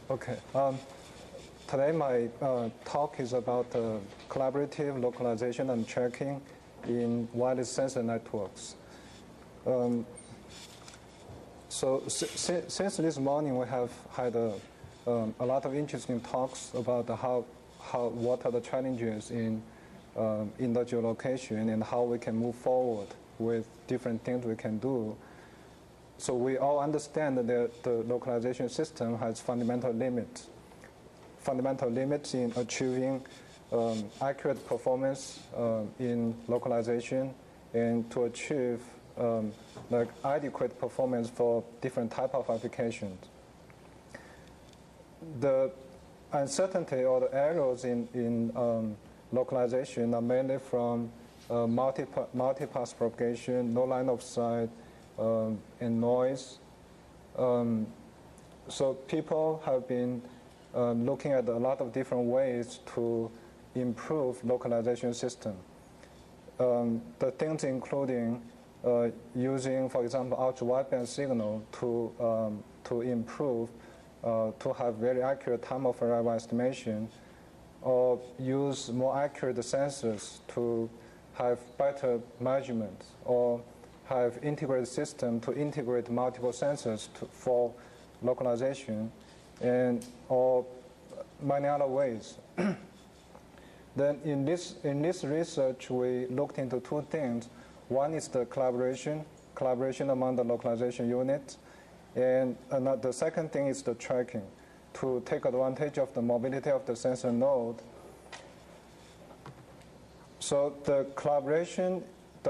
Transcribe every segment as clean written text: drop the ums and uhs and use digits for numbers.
Okay. Today my talk is about collaborative localization and tracking in wireless sensor networks. Since this morning we have had a lot of interesting talks about what are the challenges in the geolocation and how we can move forward with different things we can do. So we all understand that the localization system has fundamental limits in achieving accurate performance in localization and to achieve like adequate performance for different type of applications. The uncertainty or the errors in localization are mainly from multipath propagation, no line of sight, and noise. So people have been looking at a lot of different ways to improve localization system. The things including using, for example, ultra-wideband signal to improve, to have very accurate time of arrival estimation, or use more accurate sensors to have better measurements, or have integrated system to integrate multiple sensors for localization, or many other ways. Then in this research, we looked into two things. One is the collaboration among the localization units, and the second thing is the tracking, to take advantage of the mobility of the sensor node. So the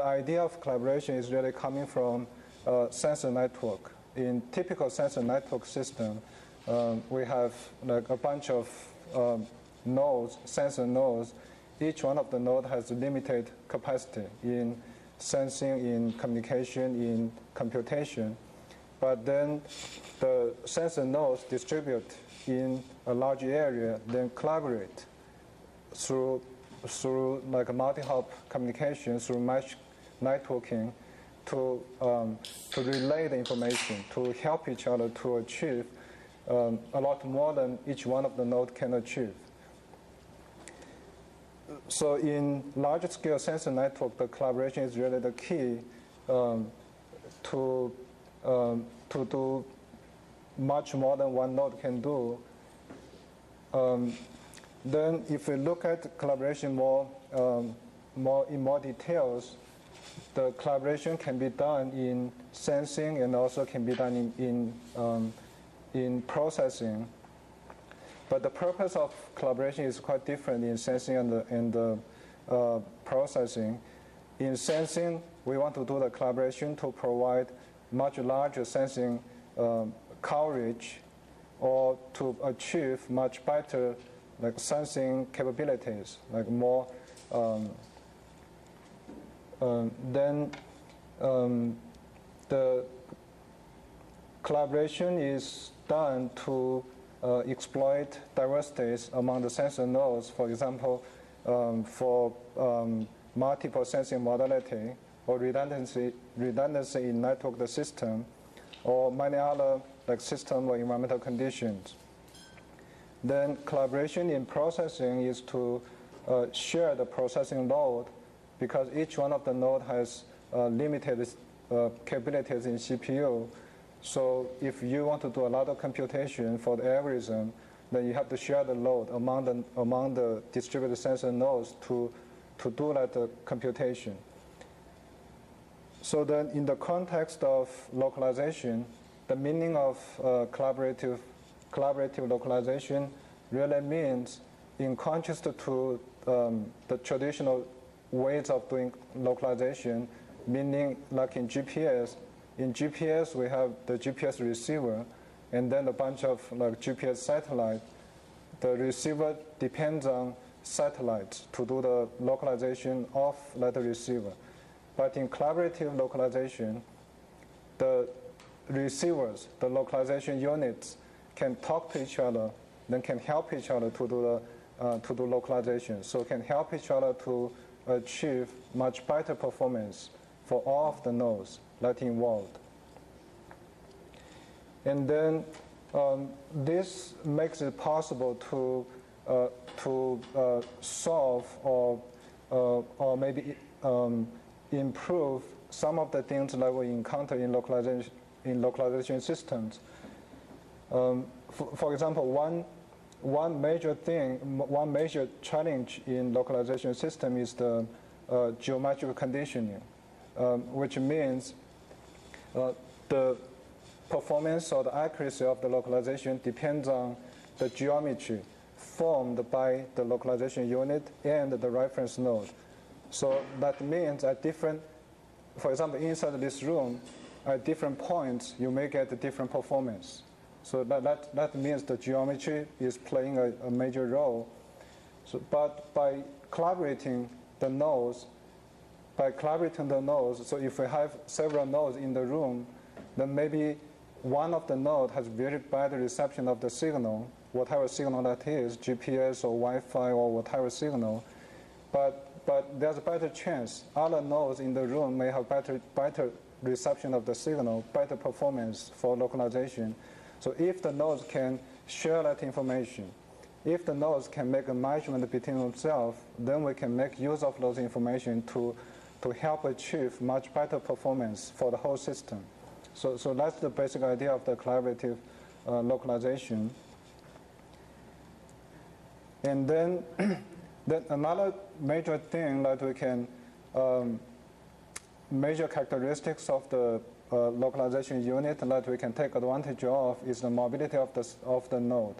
idea of collaboration is really coming from sensor network. In typical sensor network system, we have like a bunch of nodes, sensor nodes. Each one of the nodes has limited capacity in sensing, in communication, in computation. But then the sensor nodes distribute in a large area, then collaborate through like a multi-hop communication, through mesh networking, to relay the information, to help each other to achieve a lot more than each one of the nodes can achieve. So in large-scale sensor network, the collaboration is really the key to do much more than one node can do. Then if we look at collaboration in more details, the collaboration can be done in sensing and also can be done in processing. But the purpose of collaboration is quite different in sensing and processing. In sensing, we want to do the collaboration to provide much larger sensing coverage, or to achieve much better like sensing capabilities, like more. Then the collaboration is done to exploit diversities among the sensor nodes. For example, for multiple sensing modality or redundancy in network system, or many other like system or environmental conditions. Then collaboration in processing is to share the processing load, because each one of the node has limited capabilities in CPU. So if you want to do a lot of computation for the algorithm, then you have to share the load among the distributed sensor nodes to do that computation. So then in the context of localization, the meaning of collaborative localization really means, in contrast to the traditional ways of doing localization, meaning like in GPS. In GPS, we have the GPS receiver and then a bunch of like GPS satellite. The receiver depends on satellites to do the localization of that receiver. But in collaborative localization, the receivers, the localization units, can talk to each other, then can help each other to do localization. So can help each other to achieve much better performance for all of the nodes that involved. And then This makes it possible to solve or maybe improve some of the things that we encounter in localization systems. For example, one major challenge in localization system is the geometric conditioning, which means the performance or the accuracy of the localization depends on the geometry formed by the localization unit and the reference node. So that means at different, for example, inside this room, at different points, you may get a different performance. So that means the geometry is playing a major role. So, but by collaborating the nodes, so if we have several nodes in the room, then maybe one of the nodes has very bad reception of the signal, whatever signal that is, GPS or Wi-Fi or whatever signal. But there's a better chance other nodes in the room may have better reception of the signal, better performance for localization. So if the nodes can share that information, if the nodes can make a measurement between themselves, then we can make use of those information to help achieve much better performance for the whole system. So that's the basic idea of the collaborative localization. And then, another major thing that we can, major characteristics of the localization unit that we can take advantage of is the mobility of the node.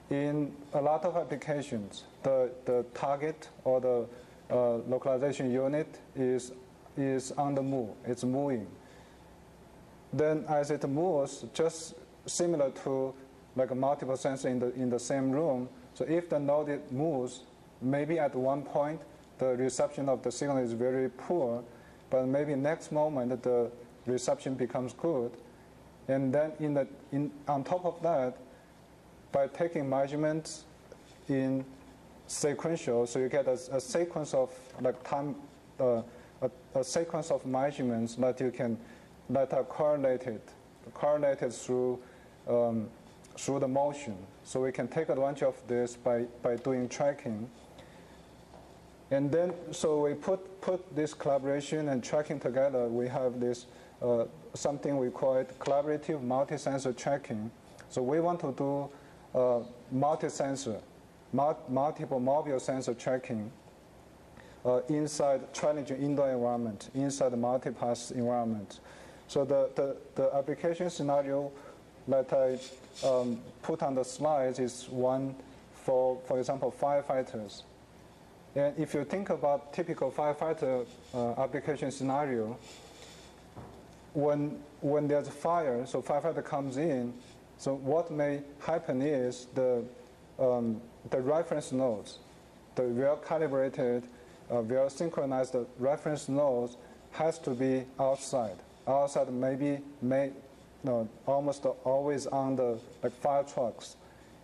In a lot of applications, the target or the localization unit is on the move, it's moving. Then as it moves, just similar to like a multiple sensor in the same room, so if the node moves, maybe at one point the reception of the signal is very poor, but maybe next moment the reception becomes good. And then on top of that, by taking measurements in sequential, so you get a sequence of like time, a sequence of measurements that are correlated through the motion. So we can take advantage of this by doing tracking. And then, so we put this collaboration and tracking together. We have this something we call it collaborative multi-sensor tracking. So we want to do multi-sensor, multiple mobile sensor tracking inside challenging indoor environment, inside the multipath environment. So the application scenario that I put on the slides is one for example, firefighters. And if you think about typical firefighter application scenario, when there's a fire, so firefighter comes in, so what may happen is the reference nodes, the well-calibrated, well-synchronized reference nodes has to be outside. Outside almost always on the fire trucks.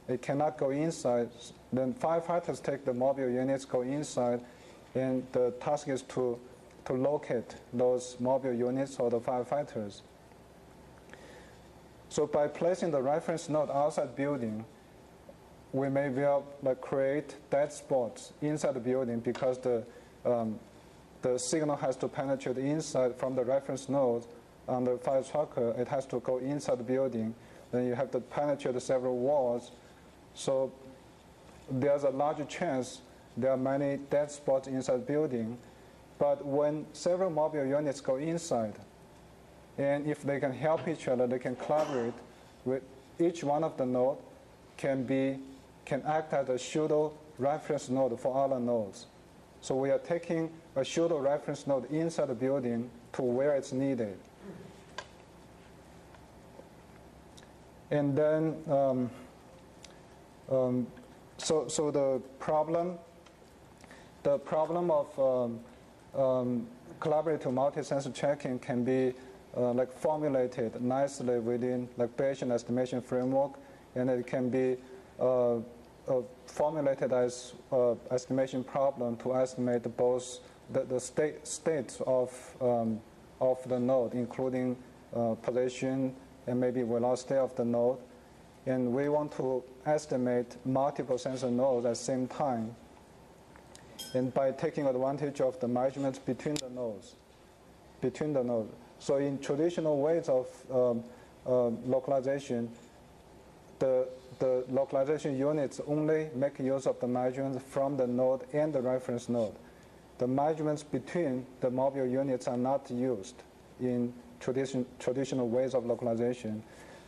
It cannot go inside. Then firefighters take the mobile units, go inside, and the task is to locate those mobile units or the firefighters. So by placing the reference node outside building, we may well create dead spots inside the building because the signal has to penetrate inside from the reference node on the fire truck. It has to go inside the building. Then you have to penetrate several walls. So there's a larger chance there are many dead spots inside the building. But when several mobile units go inside, and if they can help each other, they can collaborate with each one of the nodes can act as a pseudo reference node for other nodes. So we are taking a pseudo reference node inside the building to where it's needed. And then, so the problem of collaborative multi-sensor tracking can be formulated nicely within Bayesian estimation framework, and it can be formulated as estimation problem to estimate both the states of the node, including position and maybe velocity of the node. and we want to estimate multiple sensor nodes at the same time, and by taking advantage of the measurements between the nodes. So in traditional ways of localization, the localization units only make use of the measurements from the node and the reference node. The measurements between the mobile units are not used in traditional ways of localization.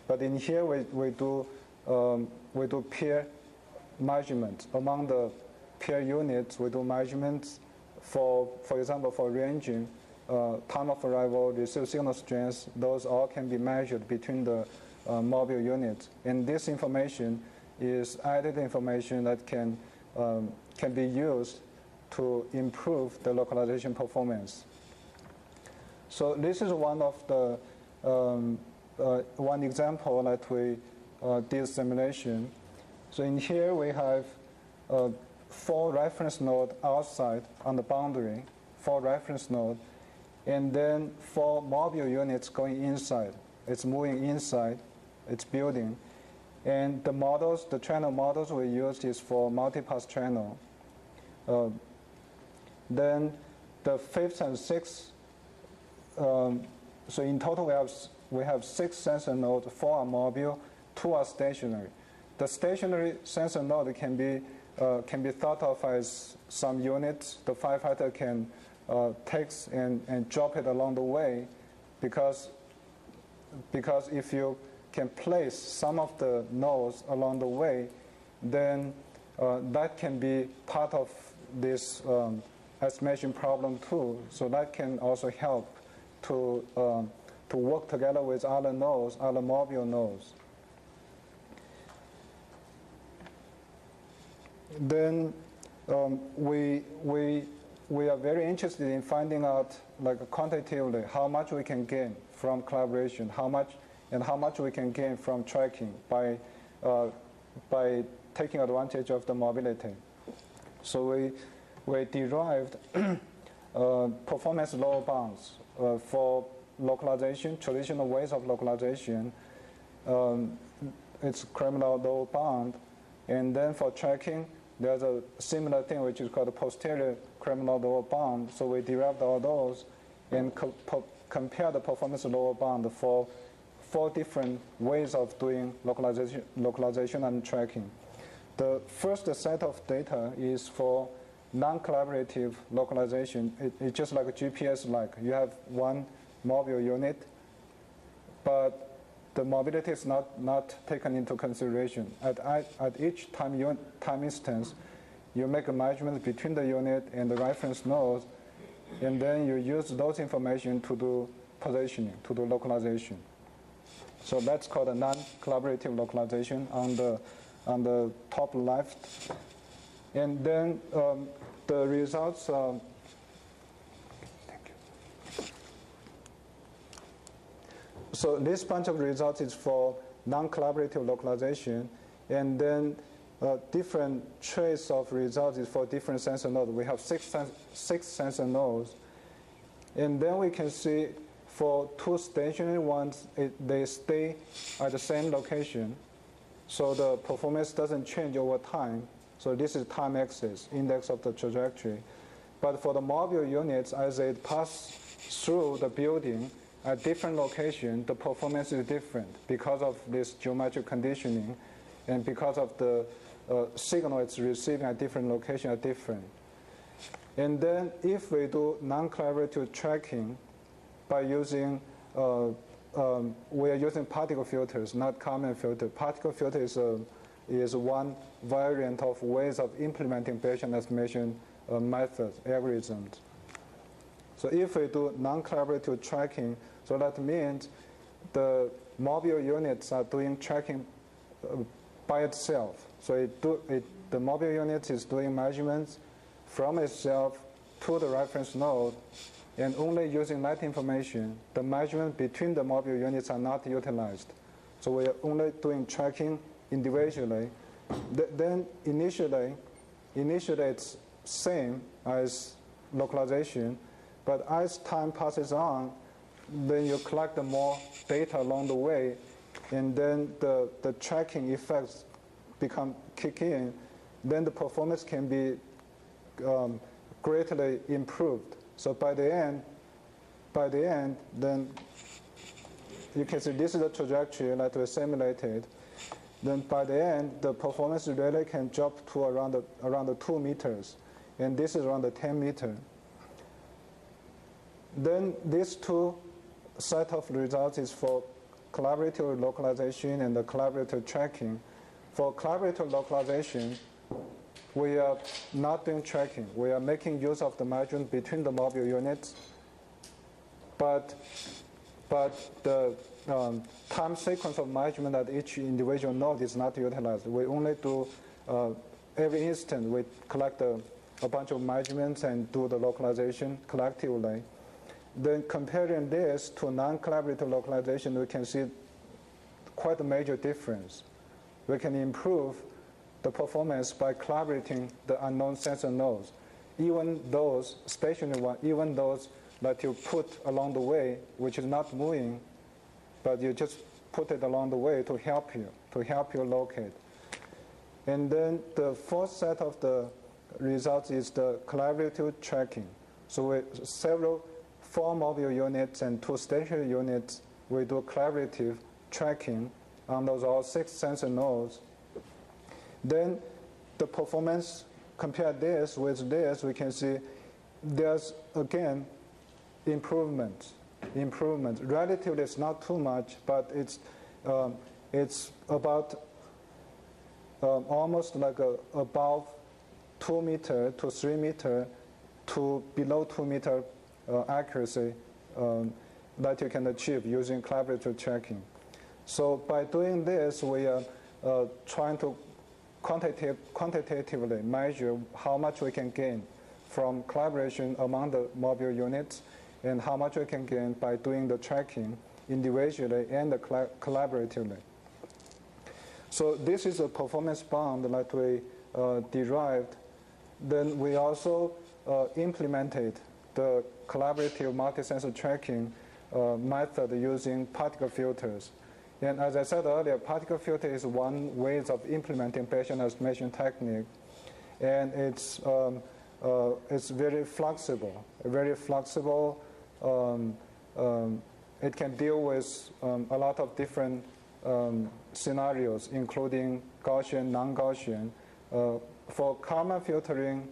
But in here, we do peer measurements. Among the peer units, we do measurements for example, for ranging, time of arrival, received signal strength. Those all can be measured between the mobile units. And this information is added information that can be used to improve the localization performance. So this is one of the one example that we did simulation. So in here we have 4 reference nodes outside on the boundary, 4 reference nodes, and then 4 mobile units going inside. It's moving inside, it's building. And the models, the channel models we used is for multipass channel. Then the 5th and 6th, so in total we have 6 sensor nodes, 4 are mobile, 2 are stationary. The stationary sensor node can be thought of as some units the firefighter can take and drop it along the way, because if you can place some of the nodes along the way, then that can be part of this estimation problem too. So that can also help to work together with other nodes, other mobile nodes. Then we are very interested in finding out, like, quantitatively how much we can gain from collaboration, how much we can gain from tracking by taking advantage of the mobility. So we derived performance lower bounds for localization, traditional ways of localization. It's criminal lower bound, and then for tracking, there's a similar thing which is called the posterior criminal lower bound. So we derived all those and compare the performance lower bound for 4 different ways of doing localization and tracking. The first set of data is for non-collaborative localization. It's just like a GPS-like. You have one mobile unit, but the mobility is not taken into consideration. At each time instance, you make a measurement between the unit and the reference nodes, and then you use those information to do positioning, to do localization. So that's called a non-collaborative localization on the top left. And then the results. So this bunch of results is for non-collaborative localization, and then different trace of results is for different sensor nodes. We have six sensor nodes, and then we can see for 2 stationary ones, they stay at the same location, so the performance doesn't change over time. So this is time axis, index of the trajectory. But for the mobile units, as they pass through the building at different location, the performance is different because of this geometric conditioning, and because of the signal it's receiving at different location are different. And then if we do non-collaborative tracking by using, we are using particle filters, not Kalman filter. Particle filter is one variant of ways of implementing Bayesian estimation methods, algorithms. So if we do non-collaborative tracking, so that means the mobile units are doing tracking by itself. So the mobile unit is doing measurements from itself to the reference node, and only using that information, the measurement between the mobile units are not utilized. So we are only doing tracking individually. Then initially it's same as localization, but as time passes on, then you collect more data along the way, and then the tracking effects kick in, then the performance can be greatly improved. So by the end, then you can see this is the trajectory that we simulated. Then by the end, the performance really can drop to around 2 meters, and this is around 10 meters. Then these two set of results is for collaborative localization and the collaborative tracking. For collaborative localization, we are not doing tracking. We are making use of the measurement between the mobile units, but the time sequence of measurement at each individual node is not utilized. We only do, every instant, we collect a bunch of measurements and do the localization collectively. Then comparing this to non-collaborative localization, we can see quite a major difference. We can improve the performance by collaborating the unknown sensor nodes. Even those, stationary ones, even those that you put along the way, which is not moving, but you just put it along the way to help you locate. And then the fourth set of the results is the collaborative tracking. So with 4 mobile units and 2 stationary units, we do collaborative tracking on those all 6 sensor nodes. Then the performance, compare this with this, we can see there's, again, improvements. Relatively, it's not too much, but it's about almost like above 2 meter to 3 meter to below 2 meter accuracy that you can achieve using collaborative tracking. So by doing this, we are trying to quantitatively measure how much we can gain from collaboration among the mobile units and how much we can gain by doing the tracking individually and collaboratively. So this is a performance bound that we derived. Then we also implemented the collaborative multi-sensor tracking method using particle filters. And as I said earlier, particle filter is one way of implementing Bayesian estimation technique, and it's very flexible. It can deal with a lot of different scenarios, including Gaussian, non-Gaussian. For Kalman filtering,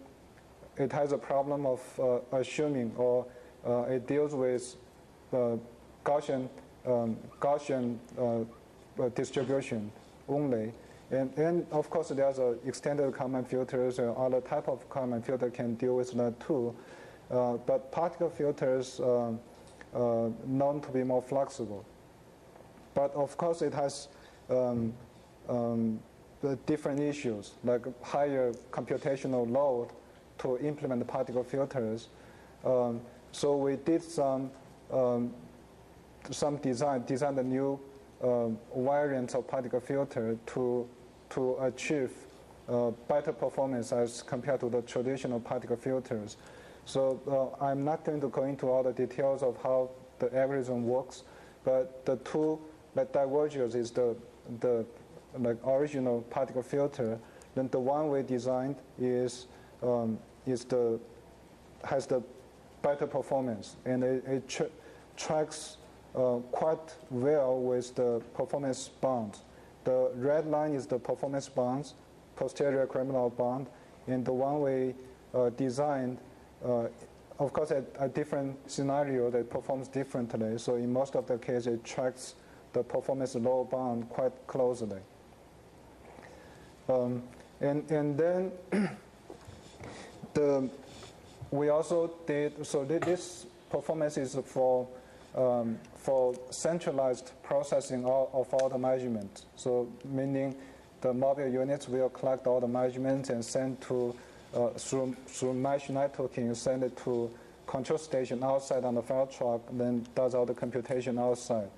it has a problem of assuming, or it deals with Gaussian distribution only. And of course, there's extended Kalman filters, and other type of Kalman filter can deal with that too. But particle filters known to be more flexible. But of course, it has the different issues, like higher computational load to implement the particle filters. So we did some designed a new variant of particle filter to achieve better performance as compared to the traditional particle filters. So I'm not going to go into all the details of how the algorithm works, but the two that diverges is the original particle filter. Then the one we designed has the better performance, and it tracks quite well with the performance bounds. The red line is the performance bounds, posterior criminal bound, and the one we designed, of course, a different scenario that performs differently. So in most of the cases, it tracks the performance lower bound quite closely. And then we also did, so this performance is for centralized processing of all the measurements. So meaning the mobile units will collect all the measurements and send to, through mesh networking, send it to control station outside on the file truck, then does all the computation outside.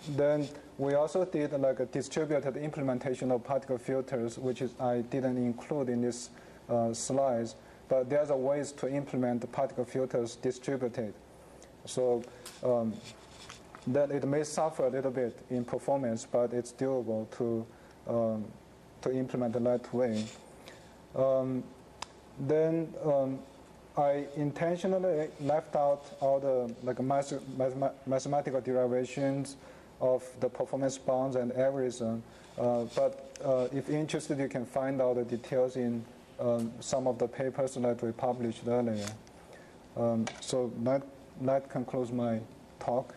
Then we also did like a distributed implementation of particle filters, which I didn't include in this slides, but there's a ways to implement the particle filters distributed. So that it may suffer a little bit in performance, but it's doable to implement in that way. Then I intentionally left out all the mathematical derivations of the performance bounds and algorithm. But if interested, you can find out the details in some of the papers that we published earlier. So that concludes my talk.